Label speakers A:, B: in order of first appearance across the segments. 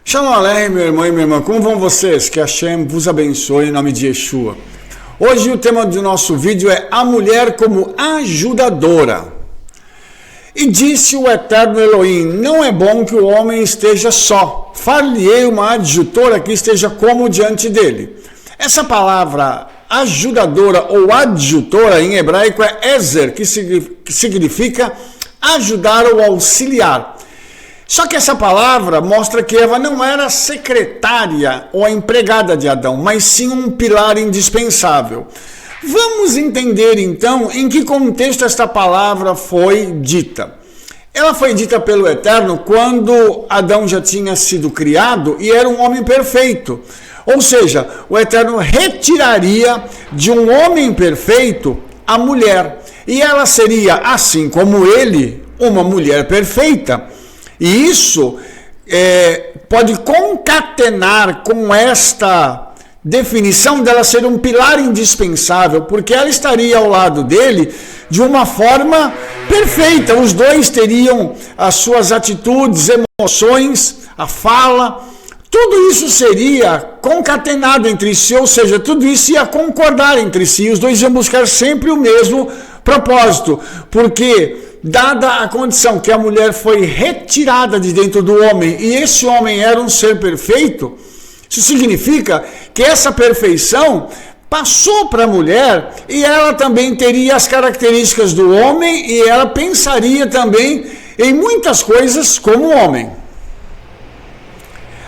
A: Shalom Aleichem, meu irmão e minha irmã, como vão vocês? Que Hashem vos abençoe em nome de Yeshua. Hoje o tema do nosso vídeo é a mulher como ajudadora. E disse o eterno Elohim, não é bom que o homem esteja só, far-lhe-ei uma adjutora que esteja como diante dele. Essa palavra ajudadora ou adjutora em hebraico é ezer, que significa ajudar ou auxiliar. Só que essa palavra mostra que Eva não era a secretária ou a empregada de Adão, mas sim um pilar indispensável. Vamos entender então em que contexto esta palavra foi dita. Ela foi dita pelo Eterno quando Adão já tinha sido criado e era um homem perfeito. Ou seja, o Eterno retiraria de um homem perfeito a mulher. E ela seria, assim como ele, uma mulher perfeita. E isso pode concatenar com esta definição dela ser um pilar indispensável, porque ela estaria ao lado dele de uma forma perfeita. Os dois teriam as suas atitudes, emoções, a fala, tudo isso seria concatenado entre si, ou seja, tudo isso ia concordar entre si, os dois iam buscar sempre o mesmo propósito, porque dada a condição que a mulher foi retirada de dentro do homem e esse homem era um ser perfeito, isso significa que essa perfeição passou para a mulher e ela também teria as características do homem e ela pensaria também em muitas coisas como homem.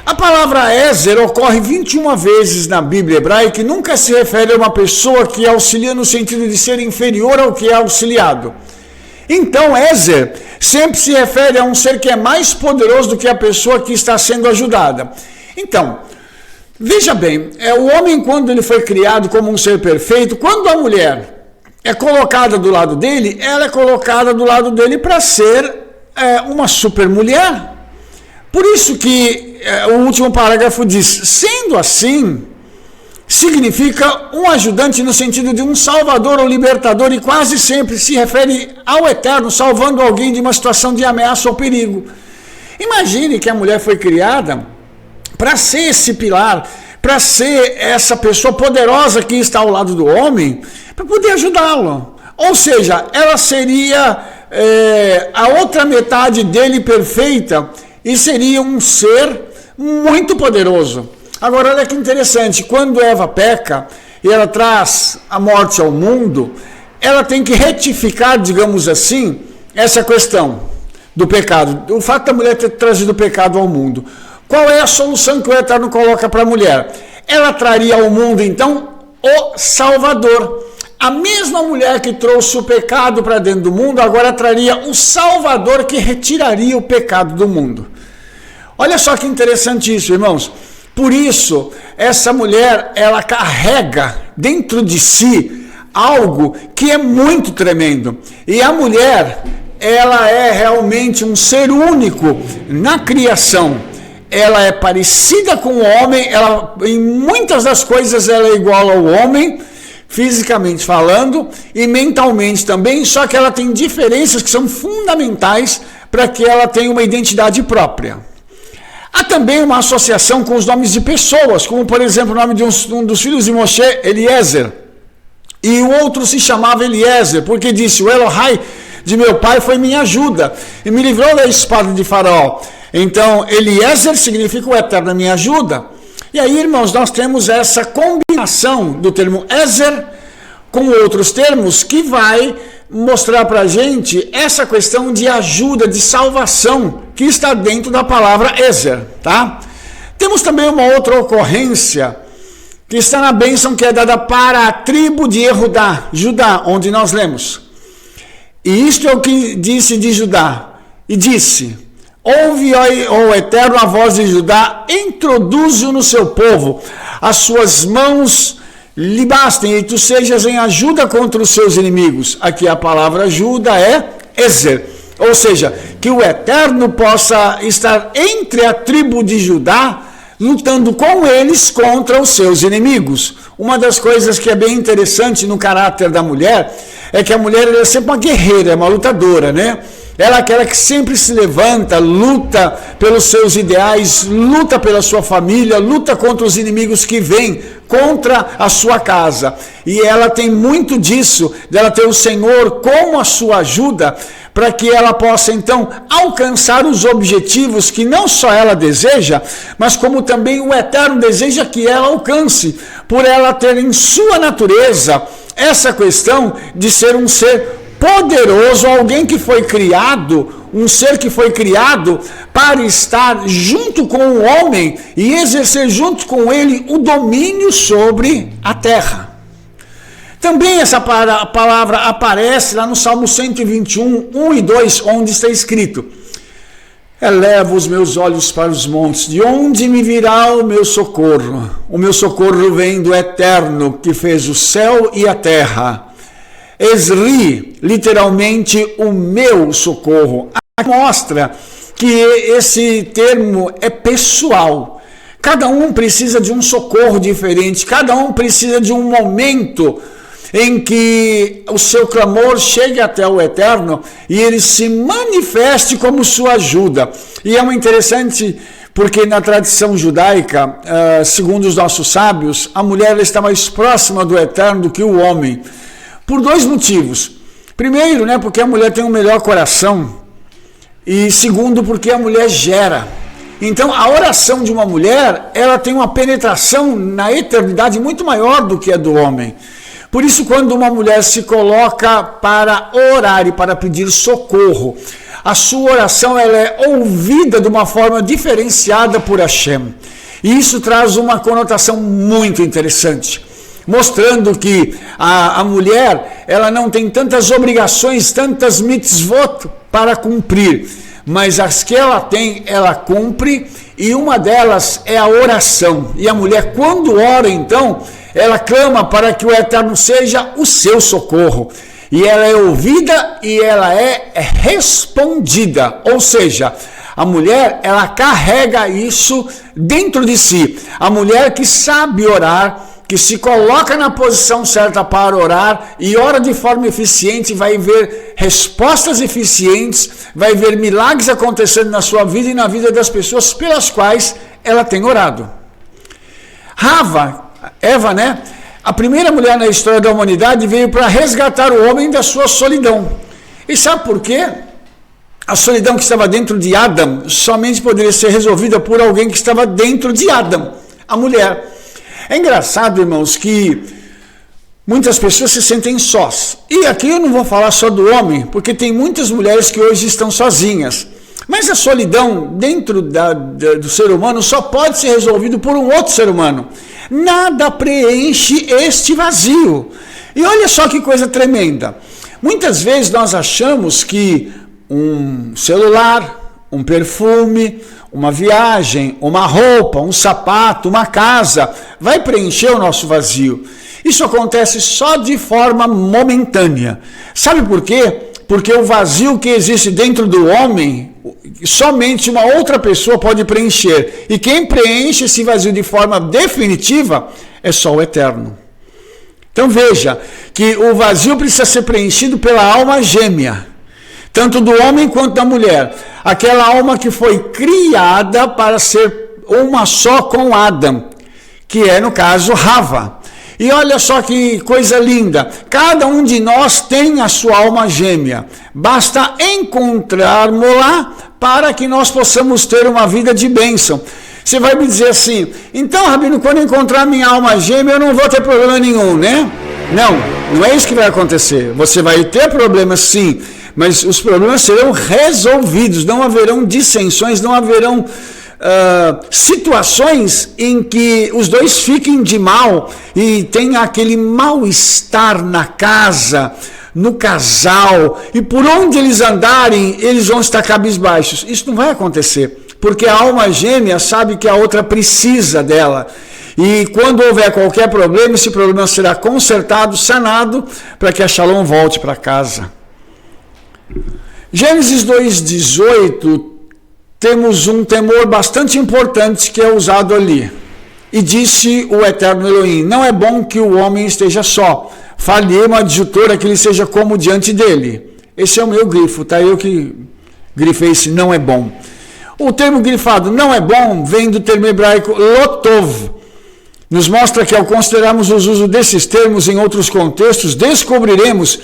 A: A palavra ezer ocorre 21 vezes na Bíblia hebraica e nunca se refere a uma pessoa que auxilia no sentido de ser inferior ao que é auxiliado. Então, ezer sempre se refere a um ser que é mais poderoso do que a pessoa que está sendo ajudada. Então, veja bem, o homem, quando ele foi criado como um ser perfeito, quando a mulher é colocada do lado dele, ela é colocada do lado dele para ser uma super mulher. Por isso que o último parágrafo diz, sendo assim, significa um ajudante no sentido de um salvador ou libertador e quase sempre se refere ao Eterno salvando alguém de uma situação de ameaça ou perigo. Imagine que a mulher foi criada para ser esse pilar, para ser essa pessoa poderosa que está ao lado do homem, para poder ajudá-lo. Ou seja, ela seria a outra metade dele perfeita e seria um ser muito poderoso. Agora, olha que interessante, quando Eva peca e ela traz a morte ao mundo, ela tem que retificar, digamos assim, essa questão do pecado. O fato da mulher ter trazido o pecado ao mundo. Qual é a solução que o Eterno coloca para a mulher? Ela traria ao mundo, então, o Salvador. A mesma mulher que trouxe o pecado para dentro do mundo, agora traria o Salvador que retiraria o pecado do mundo. Olha só que interessante isso, irmãos. Por isso, essa mulher, ela carrega dentro de si algo que é muito tremendo. E a mulher, ela é realmente um ser único na criação. Ela é parecida com o homem, em muitas das coisas ela é igual ao homem, fisicamente falando, e mentalmente também, só que ela tem diferenças que são fundamentais para que ela tenha uma identidade própria. Há também uma associação com os nomes de pessoas, como por exemplo o nome de um dos filhos de Moshe, Eliezer. E o outro se chamava Eliezer, porque disse, o Elohai de meu pai foi minha ajuda, e me livrou da espada de Faraó. Então, Eliezer significa o Eterno minha ajuda. E aí, irmãos, nós temos essa combinação do termo Ezer com outros termos que vai mostrar para a gente essa questão de ajuda, de salvação, que está dentro da palavra Ezer, tá? Temos também uma outra ocorrência, que está na bênção que é dada para a tribo de Judá, onde nós lemos. E isto é o que disse de Judá, e disse, ouve, ó Eterno, a voz de Judá, introduze-o no seu povo, as suas mãos lhe bastem, e tu sejas em ajuda contra os seus inimigos. Aqui a palavra ajuda é Ezer, ou seja, que o Eterno possa estar entre a tribo de Judá, lutando com eles contra os seus inimigos. Uma das coisas que é bem interessante no caráter da mulher, é que a mulher é sempre uma guerreira, é uma lutadora, né? Ela é aquela que sempre se levanta, luta pelos seus ideais, luta pela sua família, luta contra os inimigos que vêm contra a sua casa. E ela tem muito disso, dela ter o Senhor como a sua ajuda, para que ela possa então alcançar os objetivos que não só ela deseja, mas como também o Eterno deseja que ela alcance, por ela ter em sua natureza essa questão de ser um ser poderoso, alguém que foi criado, um ser que foi criado para estar junto com o homem e exercer junto com ele o domínio sobre a terra. Também essa palavra aparece lá no Salmo 121, 1 e 2, onde está escrito: elevo os meus olhos para os montes, de onde me virá o meu socorro? O meu socorro vem do Eterno, que fez o céu e a terra. Esri, literalmente, o meu socorro. Mostra que esse termo é pessoal. Cada um precisa de um socorro diferente, cada um precisa de um momento em que o seu clamor chegue até o Eterno e ele se manifeste como sua ajuda. E é muito interessante porque na tradição judaica, segundo os nossos sábios, a mulher está mais próxima do Eterno do que o homem. Por dois motivos. Primeiro, porque a mulher tem um melhor coração. E segundo, porque a mulher gera. Então, a oração de uma mulher, ela tem uma penetração na eternidade muito maior do que a do homem. Por isso, quando uma mulher se coloca para orar e para pedir socorro, a sua oração ela é ouvida de uma forma diferenciada por Hashem. E isso traz uma conotação muito interessante, mostrando que a mulher ela não tem tantas obrigações, tantas mitzvot para cumprir, mas as que ela tem, ela cumpre, e uma delas é a oração. E a mulher, quando ora, então, ela clama para que o Eterno seja o seu socorro. E ela é ouvida e ela é respondida. Ou seja, a mulher, ela carrega isso dentro de si. A mulher que sabe orar, que se coloca na posição certa para orar e ora de forma eficiente, vai ver respostas eficientes, vai ver milagres acontecendo na sua vida e na vida das pessoas pelas quais ela tem orado. Eva, a primeira mulher na história da humanidade, veio para resgatar o homem da sua solidão. E sabe por quê? A solidão que estava dentro de Adão somente poderia ser resolvida por alguém que estava dentro de Adão, a mulher. É engraçado, irmãos, que muitas pessoas se sentem sós. E aqui eu não vou falar só do homem, porque tem muitas mulheres que hoje estão sozinhas. Mas a solidão dentro do ser humano só pode ser resolvido por um outro ser humano. Nada preenche este vazio. E olha só que coisa tremenda. Muitas vezes nós achamos que um celular, um perfume, uma viagem, uma roupa, um sapato, uma casa, vai preencher o nosso vazio. Isso acontece só de forma momentânea. Sabe por quê? Porque o vazio que existe dentro do homem, somente uma outra pessoa pode preencher. E quem preenche esse vazio de forma definitiva é só o Eterno. Então veja que o vazio precisa ser preenchido pela alma gêmea, tanto do homem quanto da mulher. Aquela alma que foi criada para ser uma só com Adão, que é, no caso, Rava. E olha só que coisa linda. Cada um de nós tem a sua alma gêmea. Basta encontrarmos-la para que nós possamos ter uma vida de bênção. Você vai me dizer assim: então, Rabino, quando eu encontrar minha alma gêmea, eu não vou ter problema nenhum, né? Não é isso que vai acontecer. Você vai ter problemas, sim, mas os problemas serão resolvidos, não haverão dissensões, não haverão situações em que os dois fiquem de mal e tenha aquele mal-estar na casa, no casal, e por onde eles andarem, eles vão estar cabisbaixos. Isso não vai acontecer, porque a alma gêmea sabe que a outra precisa dela. E quando houver qualquer problema, esse problema será consertado, sanado, para que a Shalom volte para casa. Gênesis 2:18, temos um temor bastante importante que é usado ali. E disse o Eterno Elohim: não é bom que o homem esteja só, far-lhe uma adjutora que ele seja como diante dele. Esse é o meu grifo, tá? Eu que grifei esse não é bom. O termo grifado não é bom vem do termo hebraico lotov. Nos mostra que ao considerarmos o uso desses termos em outros contextos, descobriremos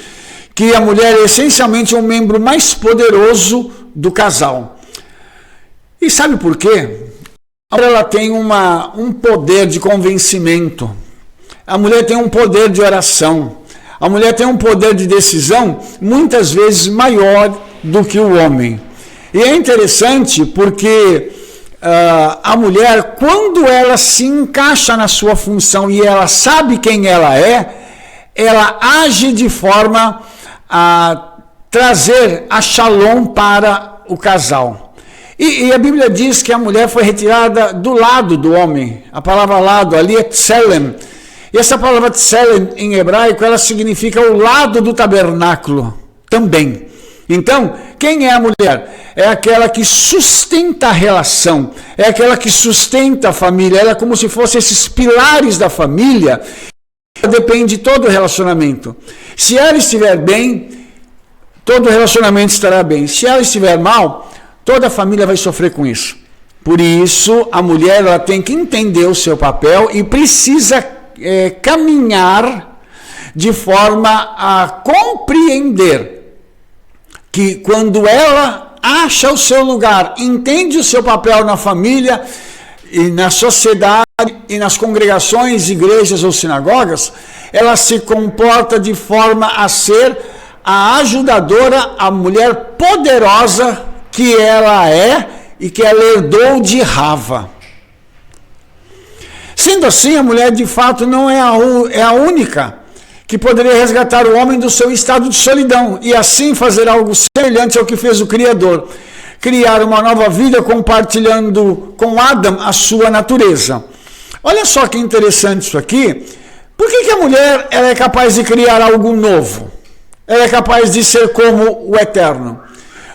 A: que a mulher é essencialmente um membro mais poderoso do casal. E sabe por quê? Ela tem um poder de convencimento. A mulher tem um poder de oração. A mulher tem um poder de decisão muitas vezes maior do que o homem. E é interessante porque a mulher, quando ela se encaixa na sua função e ela sabe quem ela age de forma a trazer a shalom para o casal. E a Bíblia diz que a mulher foi retirada do lado do homem. A palavra lado ali é tselem. E essa palavra tselem em hebraico, ela significa o lado do tabernáculo também. Então, quem é a mulher? É aquela que sustenta a relação, é aquela que sustenta a família, ela é como se fosse esses pilares da família, depende de todo o relacionamento. Se ela estiver bem, todo o relacionamento estará bem. Se ela estiver mal, toda a família vai sofrer com isso. Por isso, a mulher ela tem que entender o seu papel e precisa caminhar de forma a compreender que quando ela acha o seu lugar, entende o seu papel na família e na sociedade e nas congregações, igrejas ou sinagogas, ela se comporta de forma a ser a ajudadora, a mulher poderosa que ela é e que ela herdou de Rava. Sendo assim, a mulher de fato não é a única que poderia resgatar o homem do seu estado de solidão e assim fazer algo semelhante ao que fez o Criador, criar uma nova vida compartilhando com Adão a sua natureza. Olha só que interessante isso aqui. Por que a mulher ela é capaz de criar algo novo? Ela é capaz de ser como o Eterno.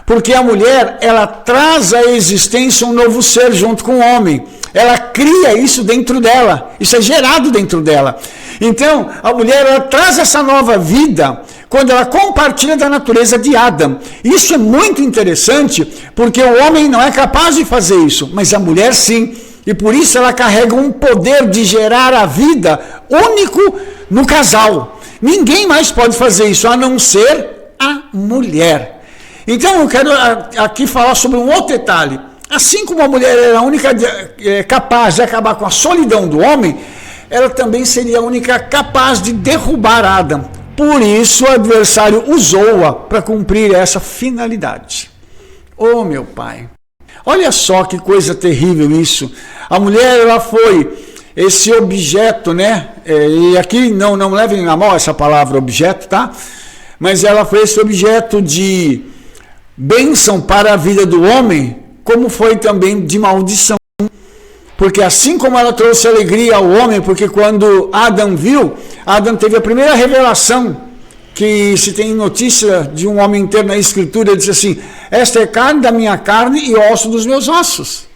A: Porque a mulher, ela traz à existência um novo ser junto com o homem. Ela cria isso dentro dela. Isso é gerado dentro dela. Então, a mulher, ela traz essa nova vida quando ela compartilha da natureza de Adão. Isso é muito interessante, porque o homem não é capaz de fazer isso, mas a mulher sim. E por isso ela carrega um poder de gerar a vida único no casal. Ninguém mais pode fazer isso, a não ser a mulher. Então, eu quero aqui falar sobre um outro detalhe. Assim como a mulher era a única capaz de acabar com a solidão do homem, ela também seria a única capaz de derrubar Adão. Por isso, o adversário usou-a para cumprir essa finalidade. Oh, meu pai! Olha só que coisa terrível isso. A mulher, ela foi esse objeto, né? E aqui não levem na mão essa palavra objeto, tá? Mas ela foi esse objeto de bênção para a vida do homem, como foi também de maldição. Porque assim como ela trouxe alegria ao homem, porque quando Adão viu, Adão teve a primeira revelação, que se tem notícia de um homem inteiro na Escritura, ele disse assim, esta é carne da minha carne e osso dos meus ossos.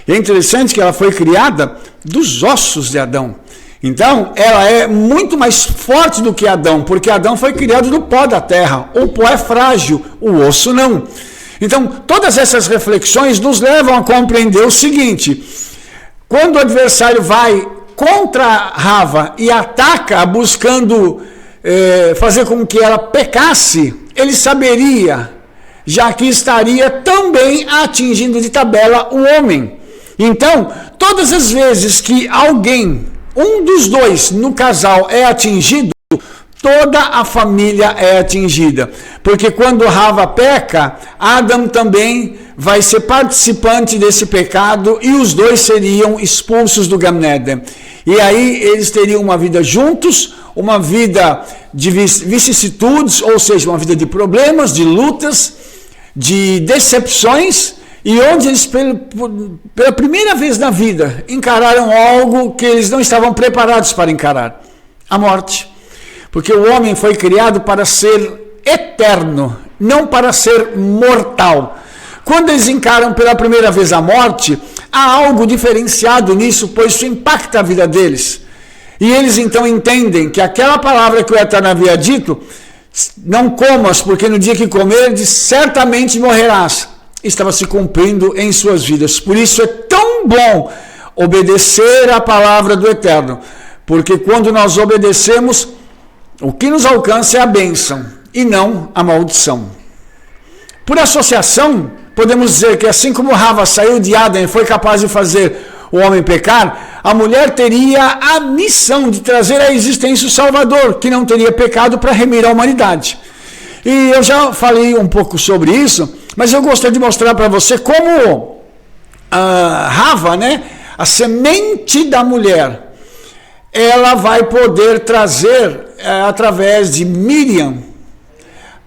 A: E é interessante que ela foi criada dos ossos de Adão. Então, ela é muito mais forte do que Adão, porque Adão foi criado do pó da terra. O pó é frágil, o osso não. Então, todas essas reflexões nos levam a compreender o seguinte: quando o adversário vai contra Rava e ataca buscando fazer com que ela pecasse, ele saberia, já que estaria também atingindo de tabela o homem. Então, todas as vezes que alguém, um dos dois no casal é atingido, toda a família é atingida. Porque quando Rava peca, Adão também vai ser participante desse pecado e os dois seriam expulsos do Gan Eden. E aí eles teriam uma vida juntos, uma vida de vicissitudes, ou seja, uma vida de problemas, de lutas, de decepções, e onde eles, pela primeira vez na vida, encararam algo que eles não estavam preparados para encarar: a morte. Porque o homem foi criado para ser eterno, não para ser mortal. Quando eles encaram pela primeira vez a morte, há algo diferenciado nisso, pois isso impacta a vida deles. E eles então entendem que aquela palavra que o Eterno havia dito não comas, porque no dia que comerdes, certamente morrerás. Estava se cumprindo em suas vidas. Por isso é tão bom obedecer à palavra do Eterno, porque quando nós obedecemos, o que nos alcança é a bênção e não a maldição. Por associação, podemos dizer que assim como Rava saiu de Adão e foi capaz de fazer o homem pecar, a mulher teria a missão de trazer à existência o Salvador, que não teria pecado, para remir a humanidade. E eu já falei um pouco sobre isso, mas eu gostaria de mostrar para você como Rava, né, a semente da mulher, ela vai poder trazer, através de Miriam,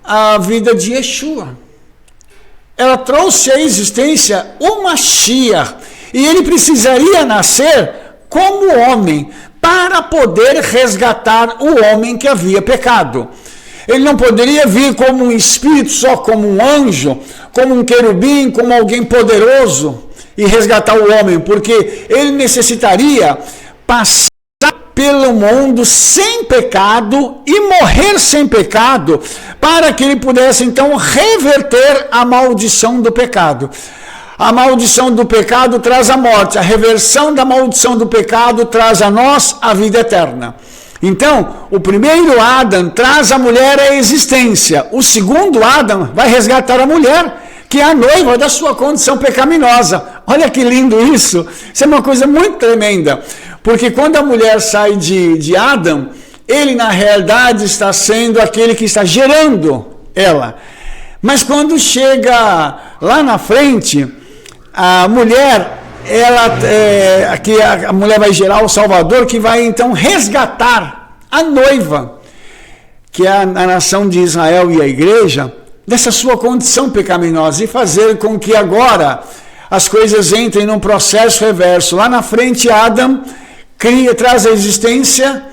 A: a vida de Yeshua. Ela trouxe à existência o Mashiach, e ele precisaria nascer como homem, para poder resgatar o homem que havia pecado. Ele não poderia vir como um espírito, só como um anjo, como um querubim, como alguém poderoso, e resgatar o homem, porque ele necessitaria passar pelo mundo sem pecado e morrer sem pecado, para que ele pudesse então reverter a maldição do pecado. A maldição do pecado traz a morte, a reversão da maldição do pecado traz a nós a vida eterna. Então, o primeiro Adão traz a mulher à existência, o segundo Adão vai resgatar a mulher, que é a noiva da sua condição pecaminosa. Olha que lindo isso! Isso é uma coisa muito tremenda, porque quando a mulher sai de Adão, ele na realidade está sendo aquele que está gerando ela. Mas quando chega lá na frente, a mulher, a mulher vai gerar o Salvador, que vai então resgatar a noiva, que é a nação de Israel e a igreja, dessa sua condição pecaminosa, e fazer com que agora as coisas entrem num processo reverso. Lá na frente, Adão traz a existência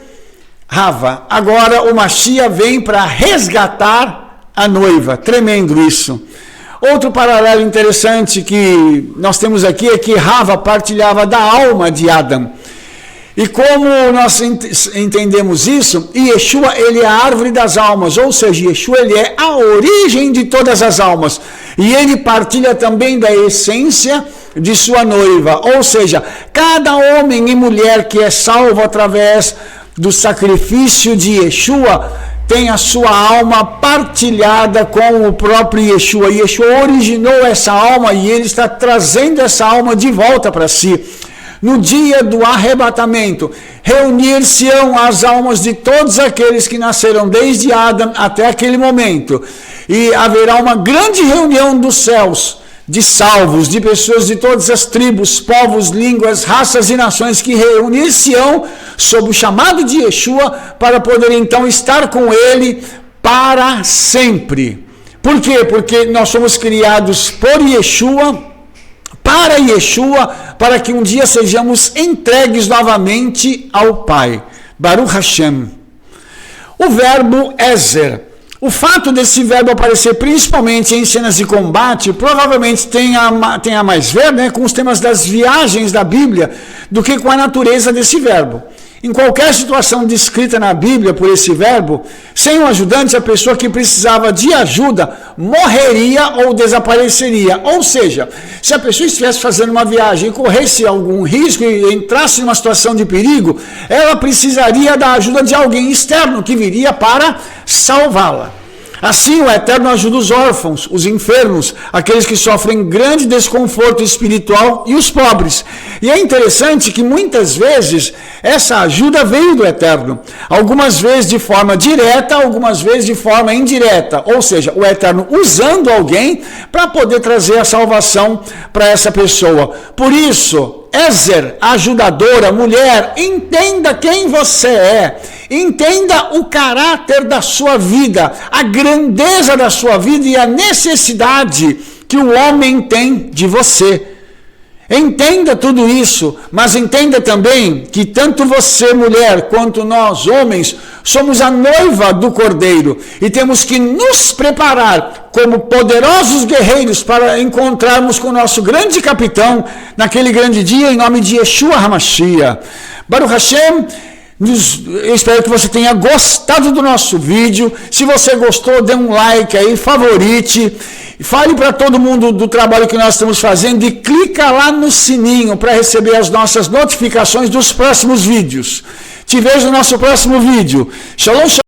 A: Rava. Agora o Mashiach vem para resgatar a noiva. Tremendo isso. Outro paralelo interessante que nós temos aqui é que Rava partilhava da alma de Adão. E como nós entendemos isso, Yeshua, ele é a árvore das almas, ou seja, Yeshua, ele é a origem de todas as almas. E ele partilha também da essência de sua noiva, ou seja, cada homem e mulher que é salvo através do sacrifício de Yeshua, tem a sua alma partilhada com o próprio Yeshua. Yeshua originou essa alma e ele está trazendo essa alma de volta para si. No dia do arrebatamento, reunir-se-ão as almas de todos aqueles que nasceram desde Adão até aquele momento. E haverá uma grande reunião dos céus, de salvos, de pessoas de todas as tribos, povos, línguas, raças e nações, que reunir-se-ão sob o chamado de Yeshua, para poder então estar com ele para sempre. Por quê? Porque nós somos criados por Yeshua, para Yeshua, para que um dia sejamos entregues novamente ao Pai. Baruch Hashem. O verbo Ezer. O fato desse verbo aparecer principalmente em cenas de combate provavelmente tem a mais ver, né, com os temas das viagens da Bíblia do que com a natureza desse verbo. Em qualquer situação descrita na Bíblia por esse verbo, sem um ajudante, a pessoa que precisava de ajuda morreria ou desapareceria. Ou seja, se a pessoa estivesse fazendo uma viagem e corresse algum risco e entrasse em uma situação de perigo, ela precisaria da ajuda de alguém externo que viria para salvá-la. Assim, o Eterno ajuda os órfãos, os enfermos, aqueles que sofrem grande desconforto espiritual e os pobres. E é interessante que muitas vezes essa ajuda veio do Eterno. Algumas vezes de forma direta, algumas vezes de forma indireta. Ou seja, o Eterno usando alguém para poder trazer a salvação para essa pessoa. Por isso, Ezer, ajudadora, mulher, entenda quem você é, entenda o caráter da sua vida, a grandeza da sua vida e a necessidade que o homem tem de você. Entenda tudo isso, mas entenda também que tanto você, mulher, quanto nós, homens, somos a noiva do Cordeiro e temos que nos preparar como poderosos guerreiros para encontrarmos com o nosso grande capitão naquele grande dia, em nome de Yeshua HaMashiach. Baruch Hashem, Eu espero que você tenha gostado do nosso vídeo. Se você gostou, dê um like aí, favorite, fale para todo mundo do trabalho que nós estamos fazendo e clica lá no sininho para receber as nossas notificações dos próximos vídeos. Te vejo no nosso próximo vídeo. Shalom, shalom.